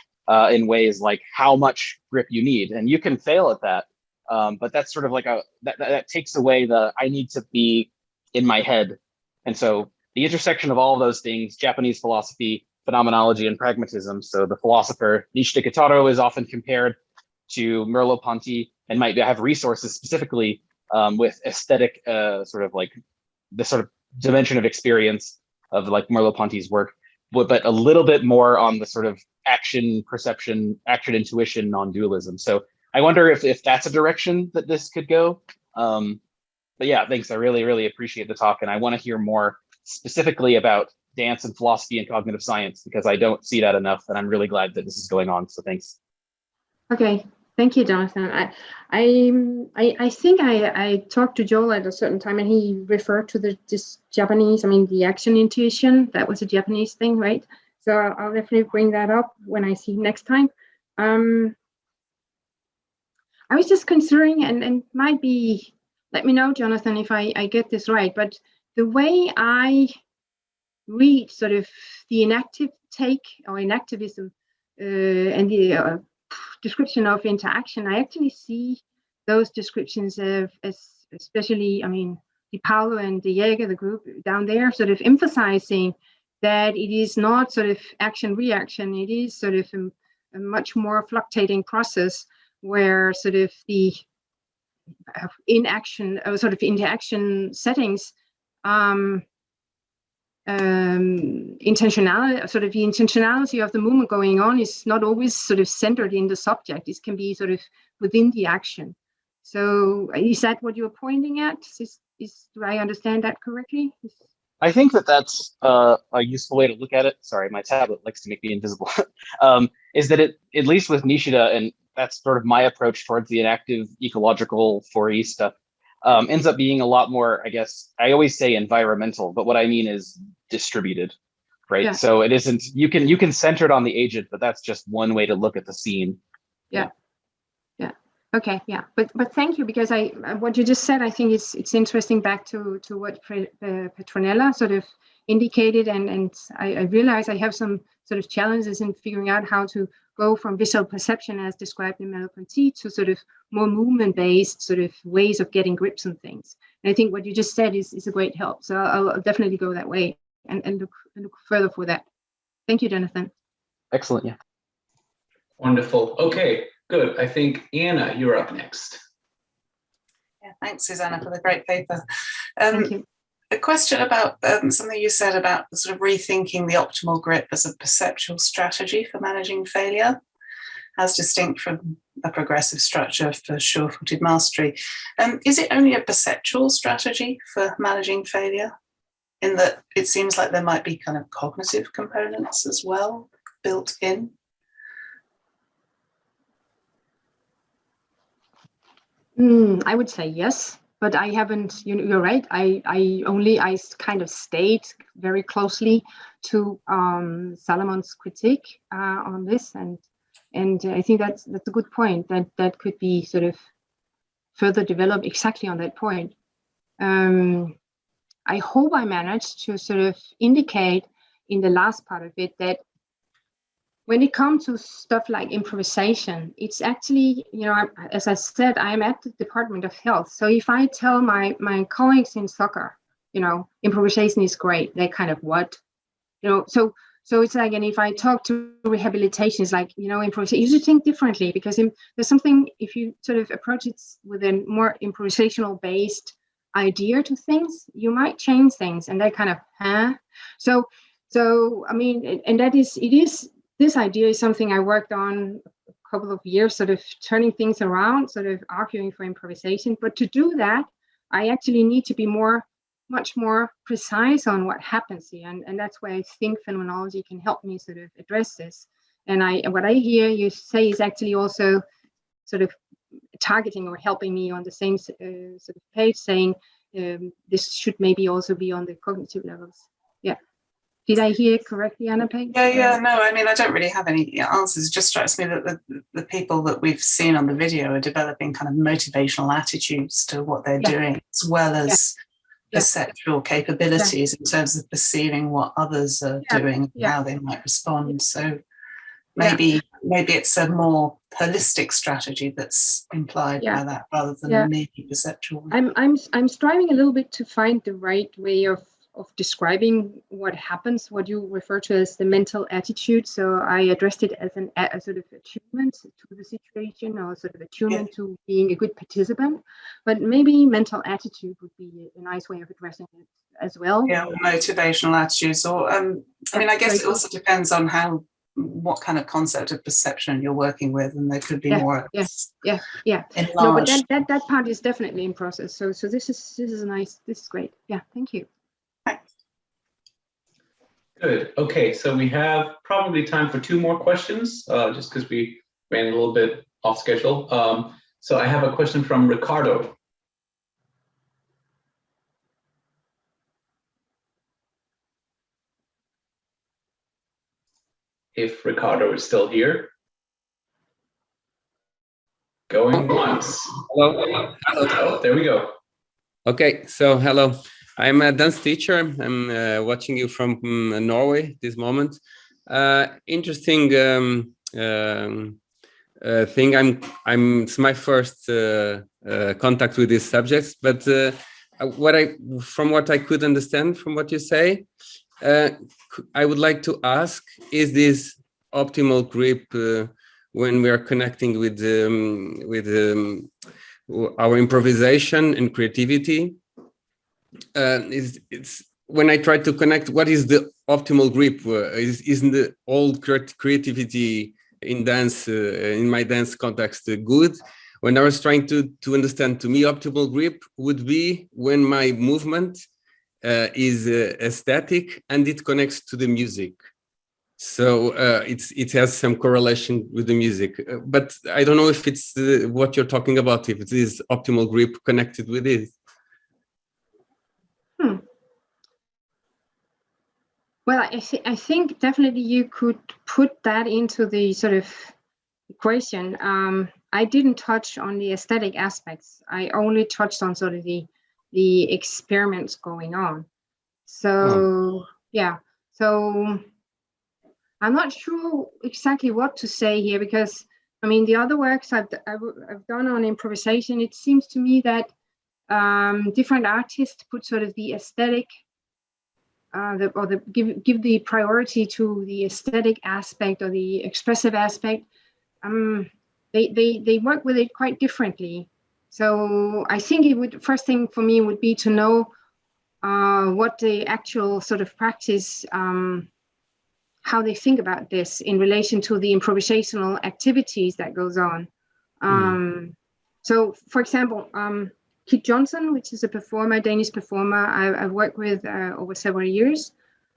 in ways like how much grip you need, and you can fail at that. But that's sort of like that takes away I need to be in my head. And so the intersection of all of those things, Japanese philosophy, phenomenology and pragmatism. So the philosopher Nietzsche de Kitaro is often compared to Merleau-Ponty and might have resources specifically with aesthetic sort of like the sort of dimension of experience of like Merleau-Ponty's work, but a little bit more on the sort of action perception, action intuition, non-dualism. So I wonder if that's a direction that this could go. But yeah, thanks. I really, really appreciate the talk. And I want to hear more specifically about dance and philosophy and cognitive science, because I don't see that enough. And I'm really glad that this is going on. So thanks. Okay. Thank you, Jonathan. I think I talked to Joel at a certain time, and he referred to this Japanese, the action intuition. That was a Japanese thing, right? So I'll definitely bring that up when I see him next time. I was just considering, and might be, let me know, Jonathan, if I get this right, but the way I read sort of the inactive take or inactivism and the description of interaction, I actually see those descriptions as especially, Di Paolo and De Jager, the group down there, sort of emphasizing that it is not sort of action-reaction, it is sort of a much more fluctuating process where sort of the inaction or sort of interaction settings intentionality, sort of the intentionality of the movement going on is not always sort of centered in the subject. It can be sort of within the action. So is that what you're pointing at? Do I understand that correctly? I think that's a useful way to look at it. Sorry, my tablet likes to make me invisible. Is that it, at least with Nishida, and that's sort of my approach towards the inactive ecological 4E stuff, ends up being a lot more, I guess, I always say environmental, but what I mean is distributed, right? Yeah. So it isn't, you can center it on the agent, but that's just one way to look at the scene. Yeah. Okay, yeah, but thank you, because what you just said, I think it's interesting back to what Petronella sort of indicated, and I realize I have some sort of challenges in figuring out how to go from visual perception as described in Merleau-Ponty to sort of more movement-based sort of ways of getting grips on things. And I think what you just said is a great help. So I'll definitely go that way and look further for that. Thank you, Jonathan. Excellent, yeah. Wonderful. Okay, good. I think Anna, you're up next. Yeah, thanks, Susanne, for the great paper. Thank you. A question about something you said about sort of rethinking the optimal grip as a perceptual strategy for managing failure, as distinct from a progressive structure for sure-footed mastery. Is it only a perceptual strategy for managing failure, in that it seems like there might be kind of cognitive components as well built in? I would say yes, but I haven't, you're right. I kind of stayed very closely to Salomon's critique on this. And I think that's a good point, that could be sort of further developed exactly on that point. I hope I managed to sort of indicate in the last part of it that when it comes to stuff like improvisation, it's actually, as I said, I'm at the Department of Health. So if I tell my colleagues in soccer, improvisation is great, they kind of what? So it's like, and if I talk to rehabilitation, it's like, improvisation, you should think differently, because there's something, if you sort of approach it with a more improvisational based idea to things, you might change things, and they kind of, So and this idea is something I worked on a couple of years, sort of turning things around, sort of arguing for improvisation. But to do that, I actually need to be much more precise on what happens here. And that's where I think phenomenology can help me sort of address this. And what I hear you say is actually also sort of targeting or helping me on the same sort of page, saying this should maybe also be on the cognitive levels. Yeah. Did I hear correctly, Anna Peg? Yeah, no, I don't really have any answers. It just strikes me that the people that we've seen on the video are developing kind of motivational attitudes to what they're doing, as well as perceptual capabilities in terms of perceiving what others are doing and how they might respond. So maybe it's a more holistic strategy that's implied by that, rather than a merely perceptual one. I'm striving a little bit to find the right way of describing what happens, what you refer to as the mental attitude. So I addressed it as a sort of attunement to the situation, or sort of attunement to being a good participant. But maybe mental attitude would be a nice way of addressing it as well. Yeah, motivational attitudes. Or I mean, I guess it also depends on what kind of concept of perception you're working with, and there could be more. Yeah. No, but that part is definitely in process. So this is nice. This is great. Yeah, thank you. Good. Okay, so we have probably time for 2 more questions, just because we ran a little bit off schedule. So I have a question from Ricardo. If Ricardo is still here. Going once. Hello. Oh, there we go. Okay, so hello. I'm a dance teacher. I'm watching you from Norway this moment. Interesting thing. It's my first contact with these subjects, but from what I could understand from what you say, I would like to ask: is this optimal grip when we are connecting with our improvisation and creativity? It's when I try to connect, what is the optimal grip? Isn't the old creativity in dance, in my dance context, good? When I was trying to understand, to me, optimal grip would be when my movement is aesthetic and it connects to the music. So it has some correlation with the music, but I don't know if it's what you're talking about, if it is optimal grip connected with it. Well, I think definitely you could put that into the sort of equation. I didn't touch on the aesthetic aspects. I only touched on sort of the experiments going on. So yeah, so I'm not sure exactly what to say here, because I mean the other works I've done on improvisation, it seems to me that different artists put sort of the aesthetic give the priority to the aesthetic aspect or the expressive aspect. They work with it quite differently. So I think first thing for me would be to know what the actual sort of practice, how they think about this in relation to the improvisational activities that goes on. So for example, Kit Johnson, which is a performer, Danish performer I've worked with over several years.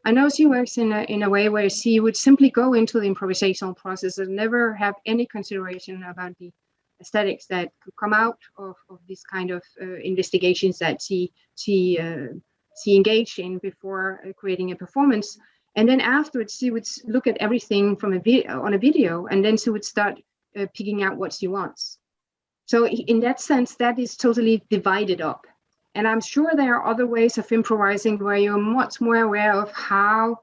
I know she works in a way where she would simply go into the improvisational process and never have any consideration about the aesthetics that could come out of this kind of investigations that she engaged in before creating a performance. And then afterwards, she would look at everything from on a video, and then she would start picking out what she wants. So in that sense, that is totally divided up. And I'm sure there are other ways of improvising where you're much more aware of how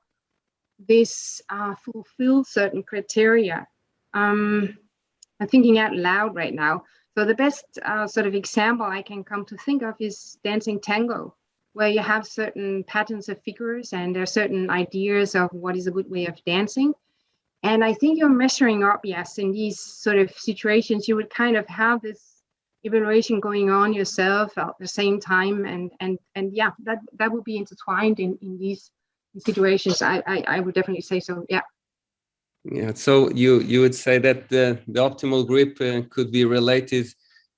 this fulfills certain criteria. I'm thinking out loud right now. So the best sort of example I can come to think of is dancing tango, where you have certain patterns of figures and there are certain ideas of what is a good way of dancing. And I think you're measuring up, yes, in these sort of situations, you would kind of have this evaluation going on yourself at the same time. And yeah, that would be intertwined in these situations. I would definitely say so, yeah. Yeah, so you would say that the optimal grip could be related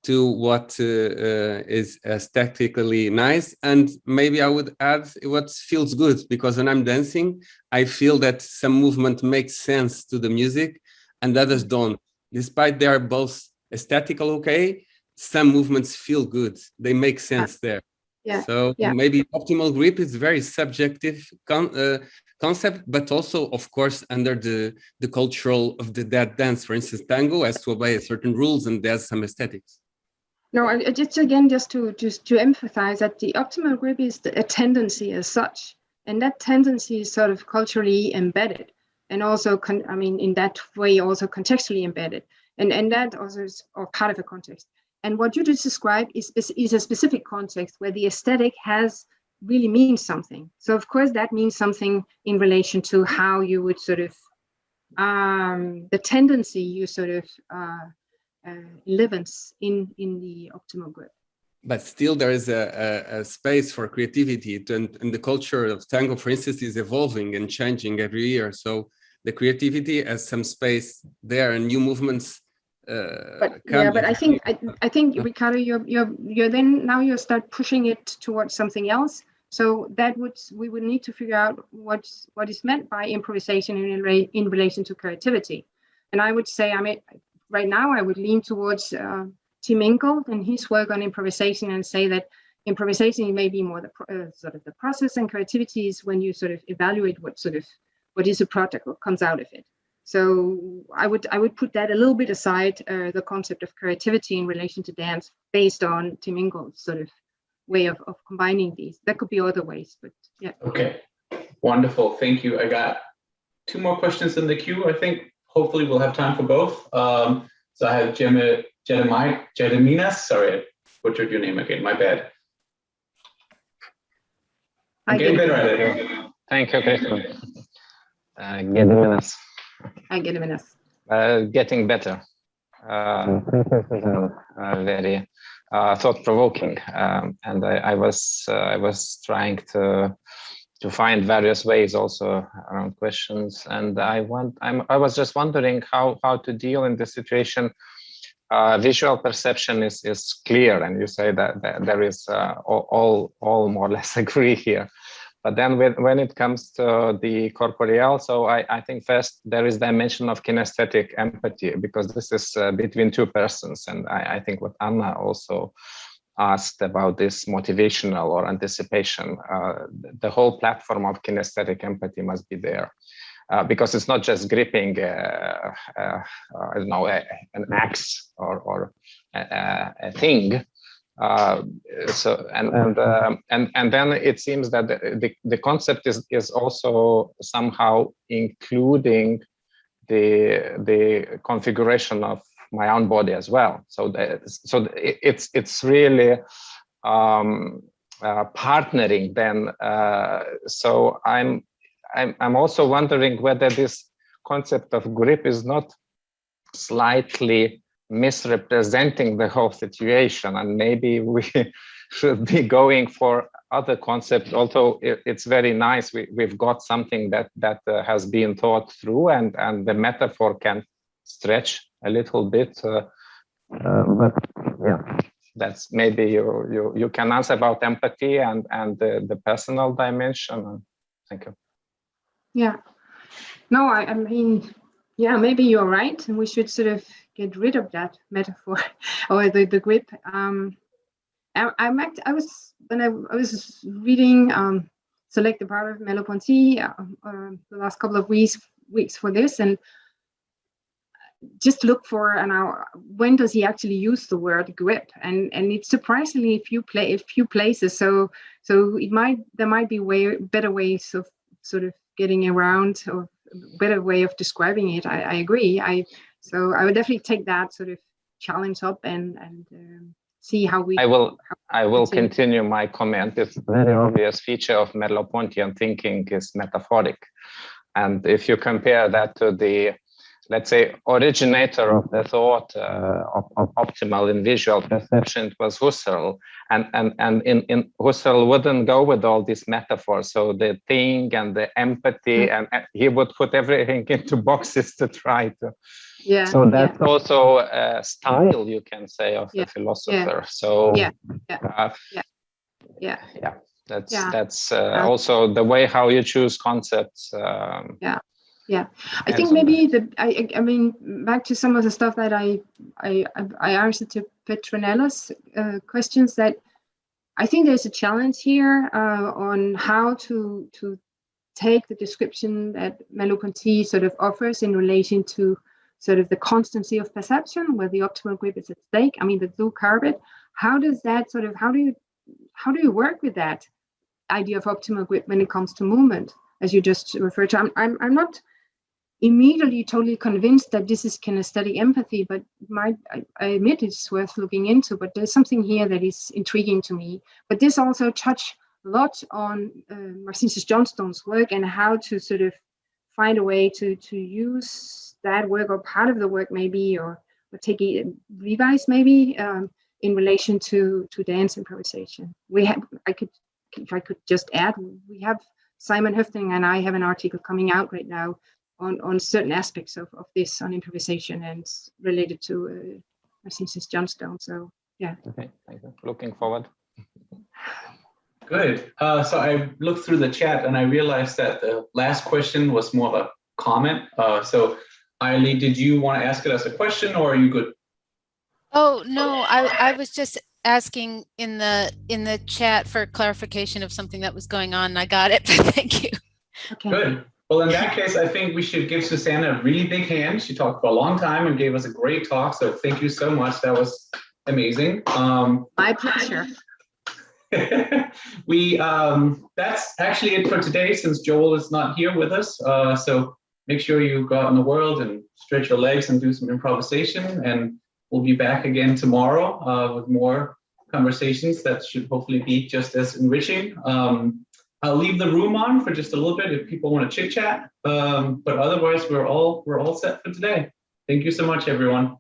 to what is aesthetically nice, and maybe I would add what feels good, because when I'm dancing, I feel that some movement makes sense to the music and others don't. Despite they are both aesthetical okay, some movements feel good. They make sense there. Yeah. So yeah. Maybe optimal grip is very subjective concept, but also, of course, under the cultural of that dance. For instance, tango has to obey certain rules and there's some aesthetics. No, just to emphasize that the optimal grip is a tendency as such, and that tendency is sort of culturally embedded, and also, in that way, also contextually embedded, and that also is part of a context. And what you just described is a specific context where the aesthetic has really means something. So of course that means something in relation to how you would sort of the tendency you sort of live in the optimal grip. But still there is a space for creativity, and the culture of tango, for instance, is evolving and changing every year. So the creativity has some space there, and new movements but I think Ricardo, you're then now you start pushing it towards something else. So we would need to figure out what is meant by improvisation in relation to creativity. And I would say, I mean, right now I would lean towards Tim Ingold and his work on improvisation, and say that improvisation may be more the sort of the process, and creativity is when you sort of evaluate what is a project, what comes out of it. So I would put that a little bit aside, the concept of creativity in relation to dance, based on Tim Ingold's sort of way of combining these. There could be other ways, but yeah. Okay, wonderful, thank you. I got 2 more questions in the queue. I think hopefully we'll have time for both. So I have Jedeminas, sorry, I butchered your name again, my bad. I'm getting better at it. Thank you, Christian. Gediminas. I get a minute. Getting better. Very thought-provoking, and I was trying to find various ways also around questions, and I was just wondering how to deal in this situation. Visual perception is clear, and you say that there is all more or less agree here. But then when it comes to the corporeal, so I think first there is dimension of kinesthetic empathy, because this is between 2 persons. And I think what Anna also asked about this motivational or anticipation, the whole platform of kinesthetic empathy must be there. Because it's not just gripping, I don't know, an axe or a thing. So and then it seems that the concept is also somehow including the configuration of my own body as well. So it's really partnering then. So I'm also wondering whether this concept of grip is not slightly misrepresenting the whole situation, and maybe we should be going for other concepts. Although it's very nice, we've got something that has been thought through, and the metaphor can stretch a little bit. But yeah, that's maybe you can answer about empathy and the personal dimension. Thank you. Yeah, no, I mean, yeah, maybe you're right, and we should sort of get rid of that metaphor or the grip. I was when I was reading selected part of Merleau-Ponty the last couple of weeks for this, and just look for when does he actually use the word grip, and it's surprisingly a few places. So there might be better ways of sort of getting around, or better way of describing it. I agree. So I would definitely take that sort of challenge up and see how we. I will continue my comment. It's a very obvious feature of Merleau-Pontian thinking is metaphoric, and if you compare that to the, let's say, originator of the thought of optimal in visual perception, it was Husserl, and in Husserl wouldn't go with all these metaphors. So the thing and the empathy, and he would put everything into boxes to try to. Yeah. So that's also a style, you can say, of the philosopher. Yeah. So that's also the way how you choose concepts. Yeah, I think maybe I mean, back to some of the stuff that I answered to Petronella's questions, that I think there's a challenge here on how to take the description that Merleau-Ponty sort of offers in relation to sort of the constancy of perception, where the optimal grip is at stake. I mean, the blue carpet. How does that sort of how do you work with that idea of optimal grip when it comes to movement, as you just referred to? I'm not immediately totally convinced that this is kinesthetic empathy, but I admit it's worth looking into. But there's something here that is intriguing to me. But this also touch lot on Marcinus Johnstone's work and how to sort of find a way to use that work or part of the work maybe, or take it revise maybe in relation to dance improvisation. If I could just add, we have Simon Höfting and I have an article coming out right now on certain aspects of this on improvisation and related to Marcinus Johnstone. So yeah. Okay, thank you. Looking forward. Good. So I looked through the chat and I realized that the last question was more of a comment. So Ailey, did you want to ask it as a question, or are you good? Oh, no, I was just asking in the chat for clarification of something that was going on, and I got it. Thank you. Okay. Good. Well, in that case, I think we should give Susanne a really big hand. She talked for a long time and gave us a great talk. So thank you so much. That was amazing. My pleasure. That's actually it for today, since Joel is not here with us. So make sure you go out in the world and stretch your legs and do some improvisation. And we'll be back again tomorrow with more conversations that should hopefully be just as enriching. I'll leave the room on for just a little bit if people want to chit chat. But otherwise, we're all set for today. Thank you so much, everyone.